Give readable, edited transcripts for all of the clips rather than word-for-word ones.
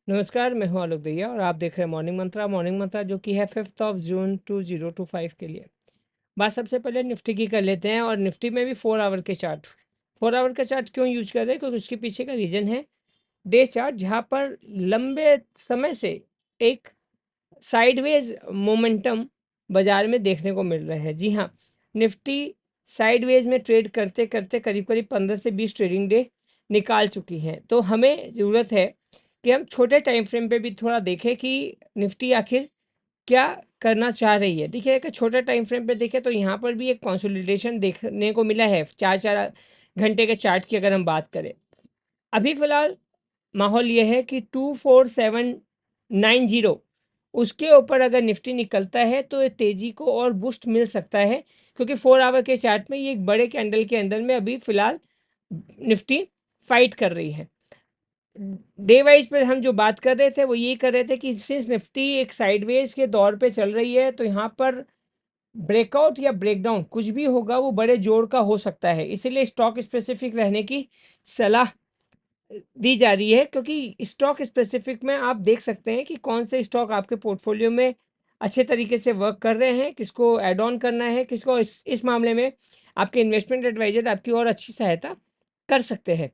नमस्कार, मैं हूँ आलोक दहिया और आप देख रहे हैं मॉर्निंग मंत्रा जो कि है 5th ऑफ जून 2025 के लिए। बात सबसे पहले निफ्टी की कर लेते हैं और निफ्टी में भी 4 आवर के चार्ट। 4 आवर का चार्ट क्यों यूज कर रहे हैं? क्योंकि उसके पीछे का रीज़न है डे चार्ट, जहाँ पर लंबे समय से एक साइडवेज मोमेंटम बाजार में देखने को मिल रहा है। जी हाँ, निफ्टी साइडवेज में ट्रेड करते करते करीब करीब 15 से 20 ट्रेडिंग डे निकाल चुकी हैं। तो हमें ज़रूरत है कि हम छोटे टाइम फ्रेम पे भी थोड़ा देखें कि निफ्टी आखिर क्या करना चाह रही है। देखिए, अगर छोटे टाइम फ्रेम पे देखें तो यहाँ पर भी एक कंसोलिडेशन देखने को मिला है 4-4 घंटे के चार्ट की अगर हम बात करें। अभी फ़िलहाल माहौल ये है कि 24790 उसके ऊपर अगर निफ्टी निकलता है तो ये तेज़ी को और बूस्ट मिल सकता है, क्योंकि 4 आवर के चार्ट में ये एक बड़े कैंडल के अंदर में अभी फ़िलहाल निफ्टी फाइट कर रही है। डे वाइज पर हम जो बात कर रहे थे वो ये कर रहे थे कि सिंस निफ्टी एक साइडवेज के दौर पे चल रही है तो यहाँ पर ब्रेकआउट या ब्रेकडाउन कुछ भी होगा वो बड़े जोर का हो सकता है, इसीलिए स्टॉक स्पेसिफिक रहने की सलाह दी जा रही है। क्योंकि स्टॉक स्पेसिफिक में आप देख सकते हैं कि कौन से स्टॉक आपके पोर्टफोलियो में अच्छे तरीके से वर्क कर रहे हैं, किसको ऐड ऑन करना है, किसको इस मामले में आपके इन्वेस्टमेंट एडवाइजर आपकी और अच्छी सहायता कर सकते हैं।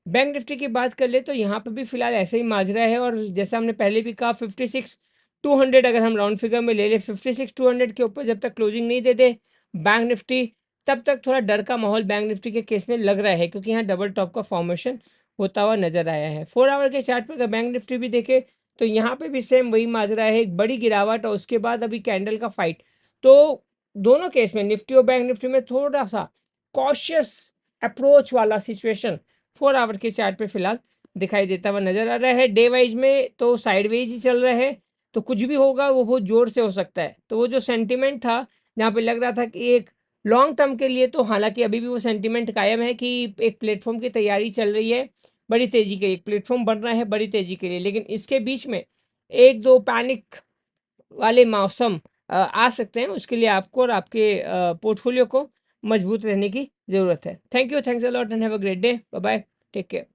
बैंक निफ्टी की बात कर ले तो यहाँ पर भी फिलहाल ऐसे ही माजरा है और जैसा हमने पहले भी कहा 56,200 अगर हम राउंड फिगर में ले लें, 56,200 के ऊपर जब तक क्लोजिंग नहीं दे दे बैंक निफ्टी, तब तक थोड़ा डर का माहौल बैंक निफ्टी के केस में लग रहा है, क्योंकि यहाँ डबल टॉप का फॉर्मेशन होता हुआ नजर आया है। 4 आवर के चार्ट पर अगर बैंक निफ्टी भी देखे तो यहाँ पे भी सेम वही माजरा है, एक बड़ी गिरावट और उसके बाद अभी कैंडल का फाइट। तो दोनों केस में निफ्टी और बैंक निफ्टी में थोड़ा सा कॉशियस अप्रोच वाला सिचुएशन 4 आवर के चार्ट पे फिलहाल दिखाई देता हुआ नजर आ रहा है। डे वाइज में तो साइडवेज ही चल रहा है, तो कुछ भी होगा वो बहुत जोर से हो सकता है। तो वो जो सेंटिमेंट था जहाँ पे लग रहा था कि एक लॉन्ग टर्म के लिए, तो हालांकि अभी भी वो सेंटिमेंट कायम है कि एक प्लेटफॉर्म की तैयारी चल रही है बड़ी तेजी के लिए, एक प्लेटफॉर्म बन रहा है बड़ी तेजी के लिए, लेकिन इसके बीच में एक दो पैनिक वाले मौसम आ सकते हैं। उसके लिए आपको और आपके पोर्टफोलियो को मजबूत रहने की ज़रूरत है। Thank you, thanks a lot and have a great day. Bye bye, take care.